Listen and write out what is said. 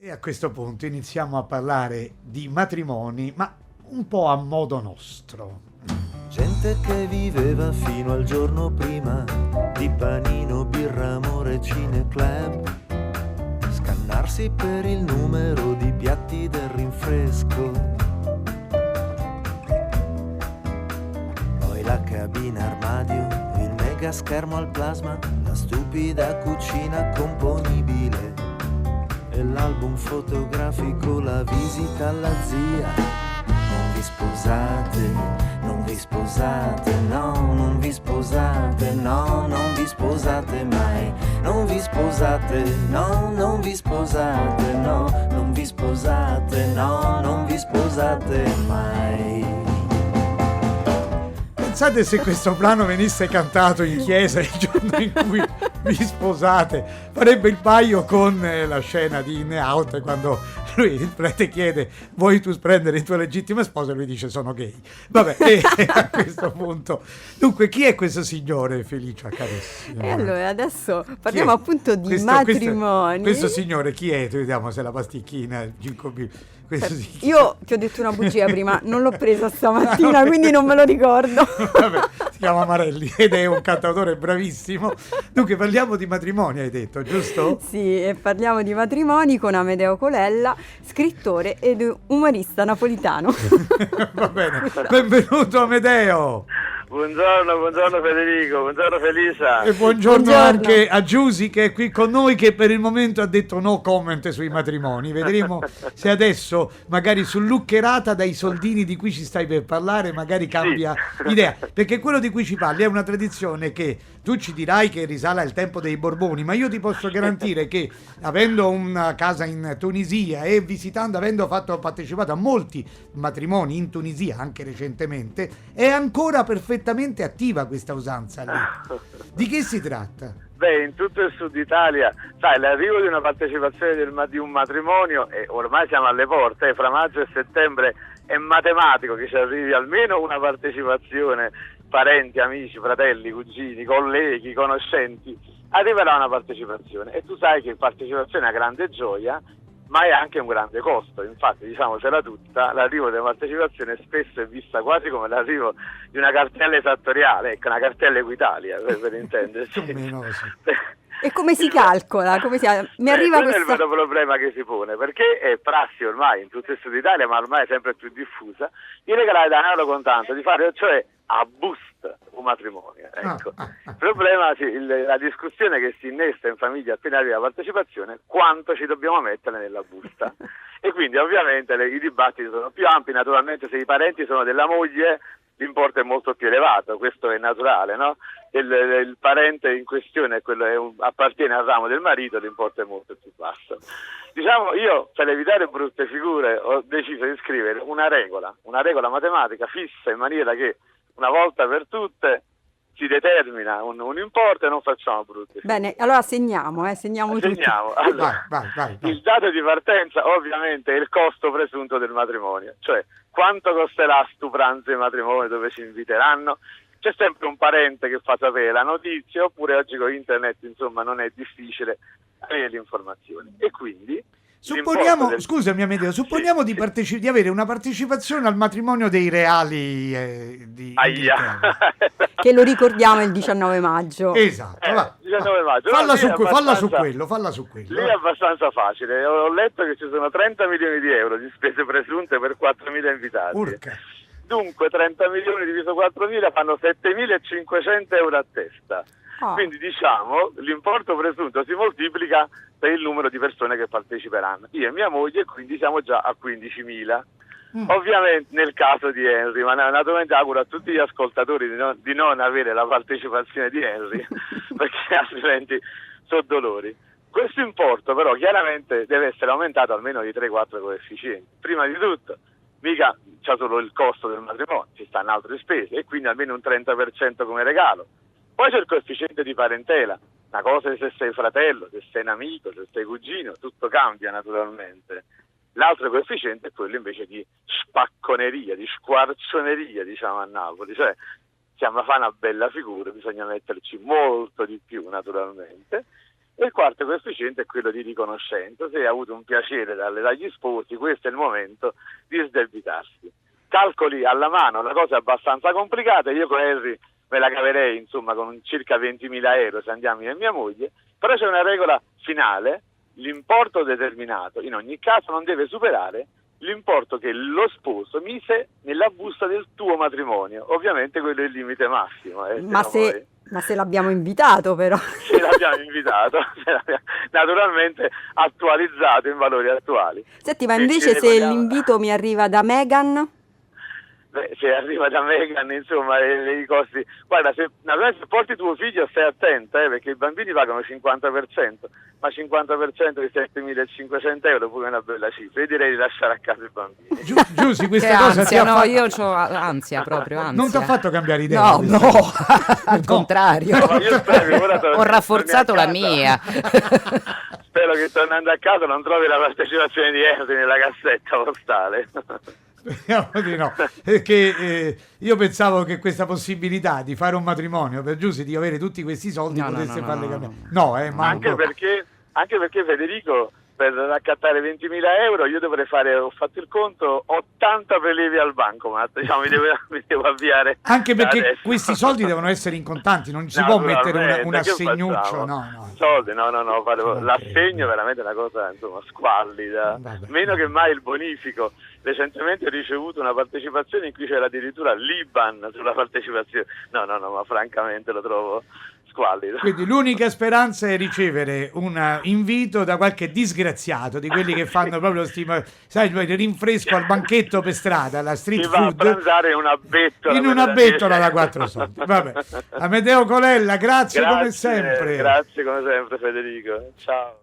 E a questo punto iniziamo a parlare di matrimoni, ma un po' a modo nostro. Gente che viveva fino al giorno prima di panino, birra, amore, cineclub, scannarsi per il numero di piatti del rinfresco, poi la cabina armadio, il mega schermo al plasma, la stupida cucina componibile e l'album fotografico, la visita alla zia. Non vi sposate, non vi sposate, no, non vi sposate, no, non vi sposate mai, non vi sposate, no, non vi sposate, no, non vi sposate, no, non vi sposate mai. Pensate se questo brano venisse cantato in chiesa il giorno in cui vi sposate, farebbe il paio con la scena di In Out, quando lui, il prete, chiede: vuoi tu prendere il tuo legittimo sposo? E lui dice: sono gay. Vabbè, e a questo punto, dunque, chi è questo signore, Felicia carissima? E allora adesso parliamo appunto di matrimoni. Questo signore chi è? Vediamo se la pasticchina Io ti ho detto una bugia prima, non l'ho presa stamattina, quindi non me lo ricordo. Vabbè, si chiama Marelli ed è un cantautore bravissimo. Dunque parliamo di matrimoni, hai detto, giusto? Sì, e parliamo di matrimoni con Amedeo Colella, scrittore ed umorista napolitano. Va bene, benvenuto Amedeo. Buongiorno Federico, buongiorno Felicia. E buongiorno anche a Giusy, che è qui con noi, che per il momento ha detto no comment sui matrimoni. Vedremo se adesso, magari sull'uccherata dai soldini di cui ci stai per parlare, magari cambia idea, perché quello di cui ci parli è una tradizione che tu ci dirai che risale al tempo dei Borboni, ma io ti posso garantire che, avendo una casa in Tunisia e avendo partecipato a molti matrimoni in Tunisia anche recentemente, è ancora perfettamente attiva questa usanza lì. Di che si tratta? Beh, in tutto il sud Italia, sai, l'arrivo di una partecipazione di un matrimonio, e ormai siamo alle porte, fra maggio e settembre è matematico che ci arrivi almeno una partecipazione, parenti, amici, fratelli, cugini, colleghi, conoscenti, arriverà una partecipazione, e tu sai che partecipazione è una grande gioia, ma è anche un grande costo. Infatti, diciamocela tutta, l'arrivo della partecipazione spesso è vista quasi come l'arrivo di una cartella esattoriale, ecco, una cartella Equitalia, per intenderci. E come si calcola? Mi arriva questo questa... è il vero problema che si pone, perché è prassi ormai in tutto il sud Italia, ma ormai è sempre più diffusa, di regalare denaro contanto, di fare cioè a busta un matrimonio. Ecco. Il problema, la discussione che si innesta in famiglia appena arriva la partecipazione: quanto ci dobbiamo mettere nella busta? E quindi ovviamente i dibattiti sono più ampi. Naturalmente, se i parenti sono della moglie, l'importo è molto più elevato, questo è naturale, no? Il parente in questione, appartiene al ramo del marito, l'importo è molto più basso. Diciamo, io per evitare brutte figure ho deciso di scrivere una regola matematica fissa, in maniera che una volta per tutte si determina un importo e non facciamo brutte figure. Bene, allora segniamo tutti. Allora, vai. Il dato di partenza ovviamente è il costo presunto del matrimonio, cioè quanto costerà sto pranzo di matrimonio dove ci inviteranno. C'è sempre un parente che fa sapere la notizia, oppure oggi con internet, insomma, non è difficile avere le informazioni. E quindi supponiamo, scusami Amedeo, di avere una partecipazione al matrimonio dei reali di che lo ricordiamo il 19 maggio. Esatto, 19 maggio. Falla su quello. Lì è abbastanza facile. Ho letto che ci sono 30 milioni di euro di spese presunte per 4.000 invitati. Urca. Dunque 30 milioni diviso 4.000 fanno 7.500 euro a testa. Quindi diciamo l'importo presunto si moltiplica per il numero di persone che parteciperanno. Io e mia moglie, quindi siamo già a 15.000. Ovviamente nel caso di Henry, ma naturalmente auguro a tutti gli ascoltatori di non avere la partecipazione di Henry perché altrimenti sono dolori. Questo importo però chiaramente deve essere aumentato almeno di 3-4 coefficienti. Prima di tutto mica c'è solo il costo del matrimonio, ci stanno altre spese, e quindi almeno un 30% come regalo. Poi c'è il coefficiente di parentela, una cosa è se sei fratello, se sei un amico, se sei cugino, tutto cambia naturalmente. L'altro coefficiente è quello invece di spacconeria, di squarcioneria, diciamo a Napoli, cioè siamo a fare una bella figura, bisogna metterci molto di più naturalmente. E il quarto coefficiente è quello di riconoscenza. Se hai avuto un piacere dagli sposi, questo è il momento di sdebitarsi. Calcoli alla mano, la cosa è abbastanza complicata, io con Henry me la caverei insomma con circa 20.000 euro se andiamo io e mia moglie, però c'è una regola finale: l'importo determinato in ogni caso non deve superare l'importo che lo sposo mise nella busta del tuo matrimonio. Ovviamente quello è il limite massimo. Ma se l'abbiamo invitato però. Se l'abbiamo invitato, naturalmente attualizzato in valori attuali. Senti, ma invece se l'invito mi arriva da Meghan? Se arriva da Meghan, insomma, i costi. Guarda, se porti tuo figlio stai attenta, perché i bambini pagano 50%, ma 50% di 7.500 euro pure una bella cifra. Io direi di lasciare a casa i bambini. Giusy, questa che cosa ansia, ti ha no, fatto... io ho ansia proprio, ansia. Non ti ha fatto cambiare idea? No, al contrario. No, io spero, ora ho rafforzato la mia. Spero che tornando a casa non trovi la partecipazione di Henry nella cassetta postale. Speriamo di no, perché io pensavo che questa possibilità di fare un matrimonio per Giusy, di avere tutti questi soldi, potesse farle cambiare. Ma anche perché Federico, per raccattare 20.000 euro io dovrei fare, ho fatto il conto, 80 prelevi al bancomat, diciamo, mi devo avviare. Anche perché adesso. Questi soldi devono essere in contanti, non si può mettere un assegnuccio, no. Soldi, no, l'assegno è veramente una cosa, insomma, squallida. Vabbè. Meno che mai il bonifico. Recentemente ho ricevuto una partecipazione in cui c'era addirittura l'IBAN sulla partecipazione. No, ma francamente lo trovo squallido. Quindi l'unica speranza è ricevere un invito da qualche disgraziato, di quelli che fanno proprio sai, il rinfresco al banchetto per strada, la street Si va food. a pranzare in una bettola da 4 soldi. Vabbè. Amedeo Colella, grazie come sempre. Grazie come sempre Federico. Ciao.